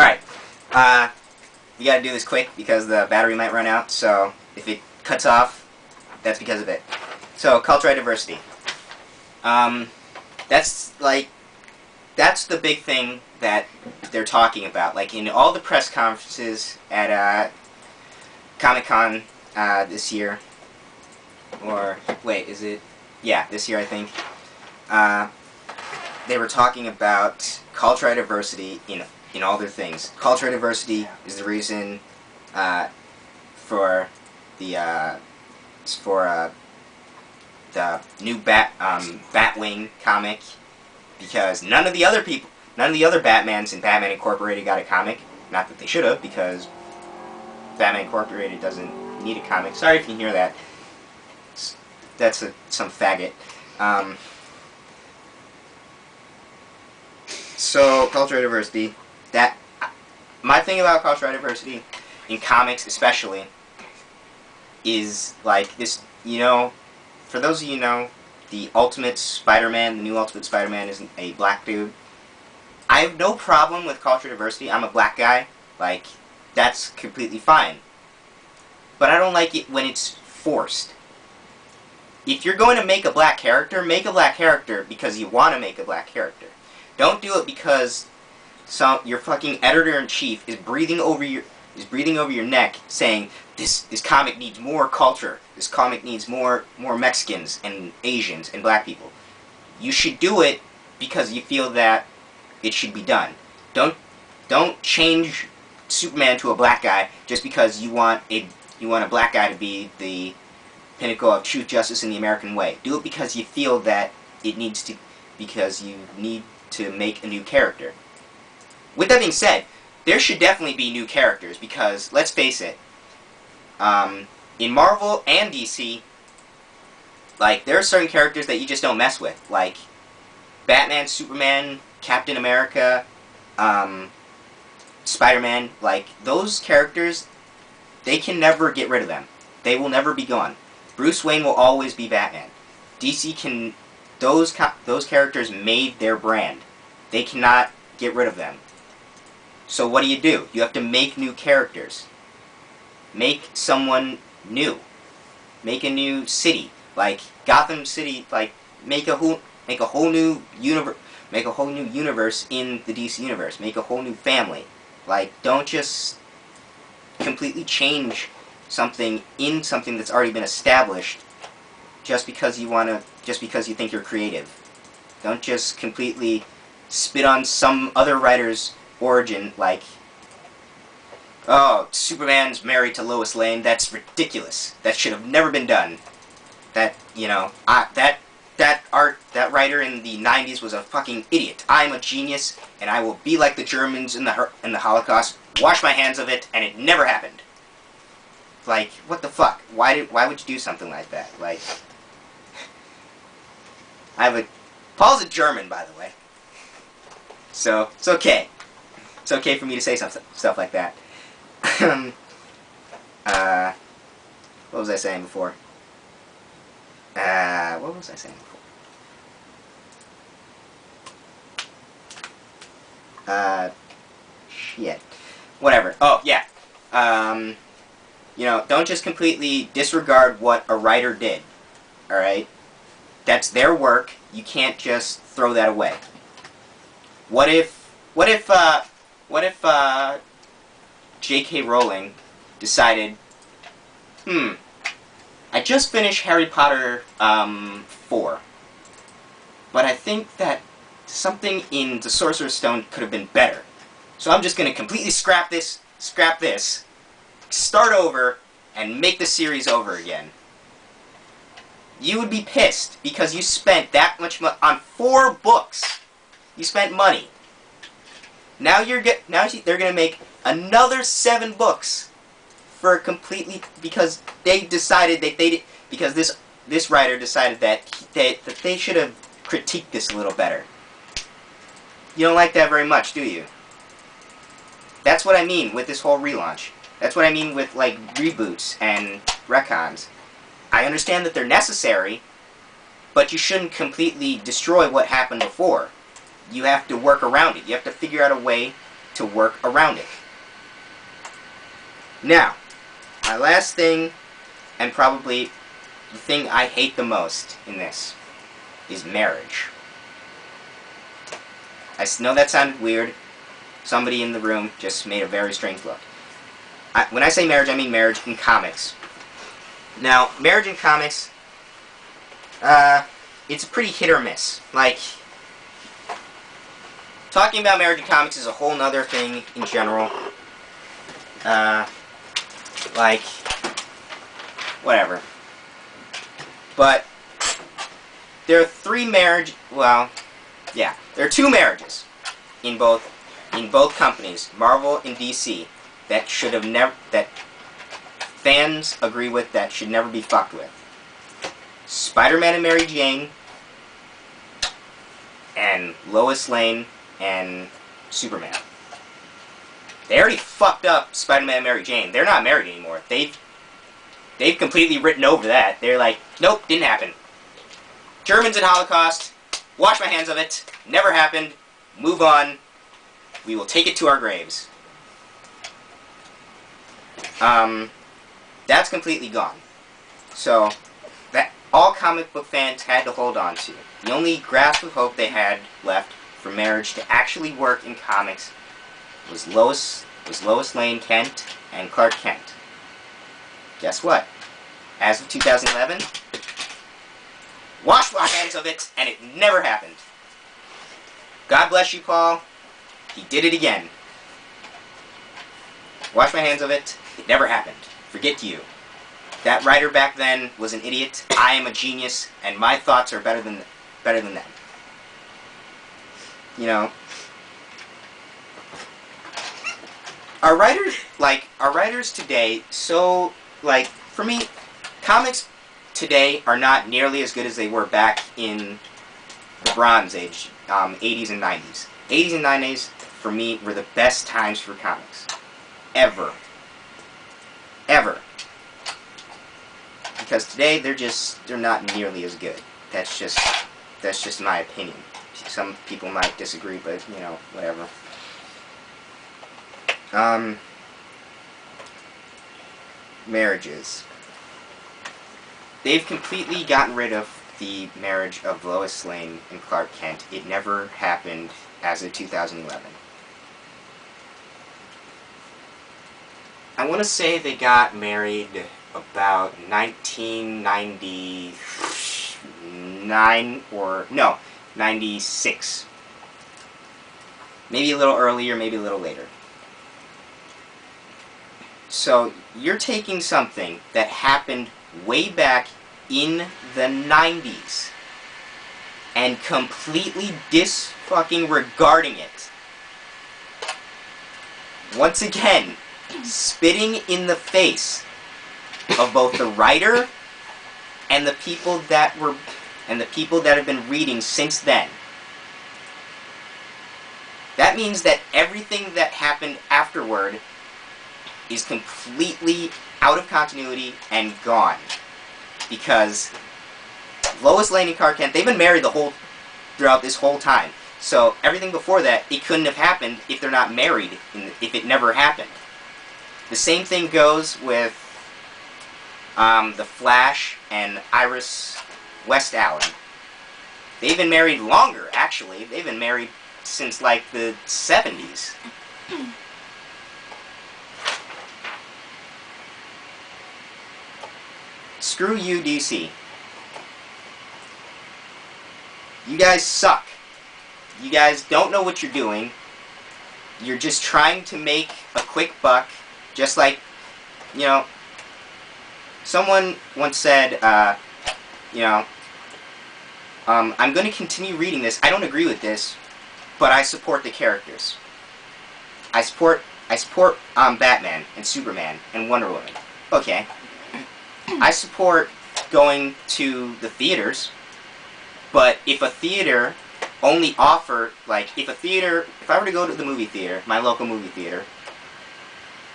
Alright, we gotta do this quick because the battery might run out, so if it cuts off, that's because of it. So, cultural diversity. That's the big thing that they're talking about. Like, in all the press conferences at, Comic-Con, this year, or, wait, is it? Yeah, this year, I think. They were talking about cultural diversity in all their things. Cultural diversity is the reason for the new Batwing comic, because none of the other Batmans in Batman Incorporated got a comic. Not that they should have, because Batman Incorporated doesn't need a comic. Sorry if you can hear that. That's some faggot. So, cultural diversity. My thing about cultural diversity, in comics especially, is like this, for those of you who know, the Ultimate Spider-Man, the new Ultimate Spider-Man is a black dude. I have no problem with cultural diversity. I'm a black guy. Like, that's completely fine. But I don't like it when it's forced. If you're going to make a black character because you want to make a black character. Don't do it because your fucking editor-in-chief is breathing over your neck, saying this comic needs more culture. This comic needs more Mexicans and Asians and black people. You should do it because you feel that it should be done. Don't change Superman to a black guy just because you want a black guy to be the pinnacle of truth, justice, and the American way. Do it because you feel that it needs to, because you need to make a new character. With that being said, there should definitely be new characters, because, let's face it, in Marvel and DC, like, there are certain characters that you just don't mess with, like Batman, Superman, Captain America, Spider-Man. Like, those characters, they can never get rid of them. They will never be gone. Bruce Wayne will always be Batman. DC can... Those characters made their brand. They cannot get rid of them. So what do? You have to make new characters. Make someone new. Make a new city. Like Gotham City, like make a whole new universe in the DC universe. Make a whole new family. Like, don't just completely change something that's already been established just because you think you're creative. Don't just completely spit on some other writer's origin, like, oh, Superman's married to Lois Lane. That's ridiculous. That should have never been done. That, that writer in the 90s was a fucking idiot. I'm a genius, and I will be like the Germans in the Holocaust, wash my hands of it, and it never happened. Like, what the fuck? Why would you do something like that? Like, Paul's a German, by the way. So, it's okay. It's okay for me to say stuff like that. What was I saying before? What was I saying before? Shit. Whatever. Oh, yeah. Don't just completely disregard what a writer did. Alright? That's their work. You can't just throw that away. What if J.K. Rowling decided, I just finished Harry Potter 4, but I think that something in the Sorcerer's Stone could have been better. So I'm just going to completely scrap this, start over, and make the series over again. You would be pissed because you spent that much money on 4 books. You spent money. Now they're gonna make another 7 books for completely, because they decided that because this writer decided that they should have critiqued this a little better. You don't like that very much, do you? That's what I mean with this whole relaunch. That's what I mean with, like, reboots and retcons. I understand that they're necessary, but you shouldn't completely destroy what happened before. You have to work around it. You have to figure out a way to work around it. Now, my last thing, and probably the thing I hate the most in this, is marriage. I know that sounded weird. Somebody in the room just made a very strange look. When I say marriage, I mean marriage in comics. Now, marriage in comics, it's pretty hit or miss. Like, talking about marriage in comics is a whole nother thing in general. Like, whatever. But there are there are two marriages in both companies, Marvel and DC, that should have never, that fans agree with, that should never be fucked with. Spider-Man and Mary Jane, and Lois Lane and Superman. They already fucked up Spider-Man and Mary Jane. They're not married anymore. They've completely written over that. They're like, nope, didn't happen. Germans and Holocaust, wash my hands of it, never happened, move on, we will take it to our graves. That's completely gone. So, that all comic book fans had to hold on to. The only grasp of hope they had left for marriage to actually work in comics was Lois Lane Kent and Clark Kent. Guess what? As of 2011, wash my hands of it, and it never happened. God bless you, Paul. He did it again. Wash my hands of it. It never happened. Forget you. That writer back then was an idiot. I am a genius, and my thoughts are better than them. You know, our writers today. So, like, for me, comics today are not nearly as good as they were back in the Bronze Age, 80s and 90s. 80s and 90s, for me, were the best times for comics. Ever. Ever. Because today, they're not nearly as good. That's just my opinion. Some people might disagree, but, you know, whatever. Marriages. They've completely gotten rid of the marriage of Lois Lane and Clark Kent. It never happened as of 2011. I want to say they got married about 1999 or, no, 96. Maybe a little earlier, maybe a little later. So, you're taking something that happened way back in the 90s and completely dis-fucking-regarding it. Once again, spitting in the face of both the writer and the people that have been reading since then. That means that everything that happened afterward is completely out of continuity and gone. Because Lois Lane and Clark Kent, they've been married throughout this whole time. So everything before that, it couldn't have happened if they're not married, if it never happened. The same thing goes with The Flash and Iris West Allen. They've been married longer, actually. They've been married since, like, the 70s. Screw you, DC. You guys suck. You guys don't know what you're doing. You're just trying to make a quick buck, just like, you know, someone once said, I'm going to continue reading this. I don't agree with this, but I support the characters. I support Batman and Superman and Wonder Woman. Okay. I support going to the theaters, but if a theater only offered, like, if I were to go to the movie theater, my local movie theater,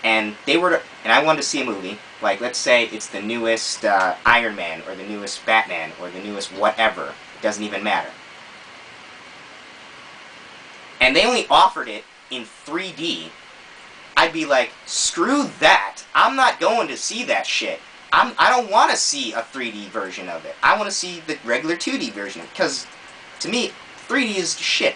and I wanted to see a movie, like, let's say it's the newest Iron Man, or the newest Batman, or the newest whatever, it doesn't even matter. And they only offered it in 3D, I'd be like, screw that. I'm not going to see that shit. I don't want to see a 3D version of it. I want to see the regular 2D version, because to me, 3D is shit.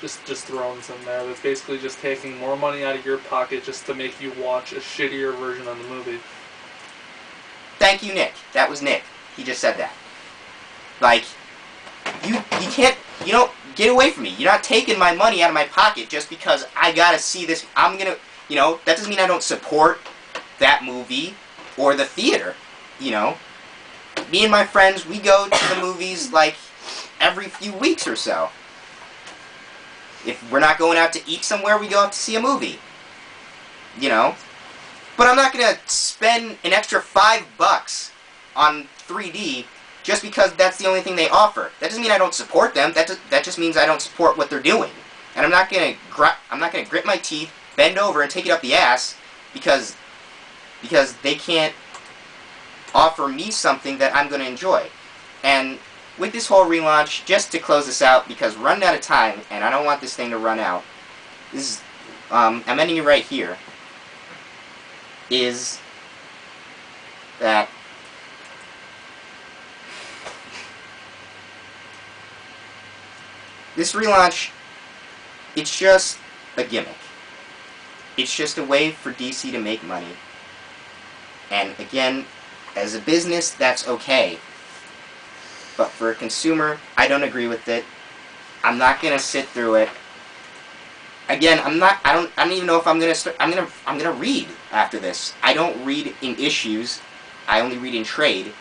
Just throwing some there. That's basically just taking more money out of your pocket just to make you watch a shittier version of the movie. Thank you, Nick. That was Nick. He just said that. Like, you can't, you don't, get away from me. You're not taking my money out of my pocket just because I gotta see this. I'm gonna, you know, that doesn't mean I don't support that movie or the theater, you know. Me and my friends, we go to the movies like every few weeks or so. If we're not going out to eat somewhere, we go out to see a movie. You know? But I'm not going to spend an extra $5 on 3D just because that's the only thing they offer. That doesn't mean I don't support them. That just means I don't support what they're doing. And I'm not going to grit my teeth, bend over, and take it up the ass because they can't offer me something that I'm going to enjoy. And with this whole relaunch, just to close this out, because we're running out of time, and I don't want this thing to run out, this is, I'm ending it right here, is that this relaunch, it's just a gimmick. It's just a way for DC to make money. And again, as a business, that's okay. But for a consumer, I don't agree with it. I'm not gonna sit through it. Again, I don't even know if I'm gonna read after this. I don't read in issues. I only read in trade.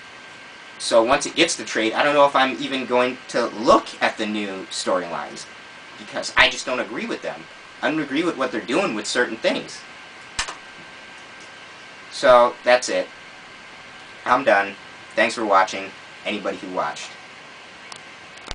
So once it gets to trade, I don't know if I'm even going to look at the new storylines, because I just don't agree with them. I don't agree with what they're doing with certain things. So that's it. I'm done. Thanks for watching, anybody who watched.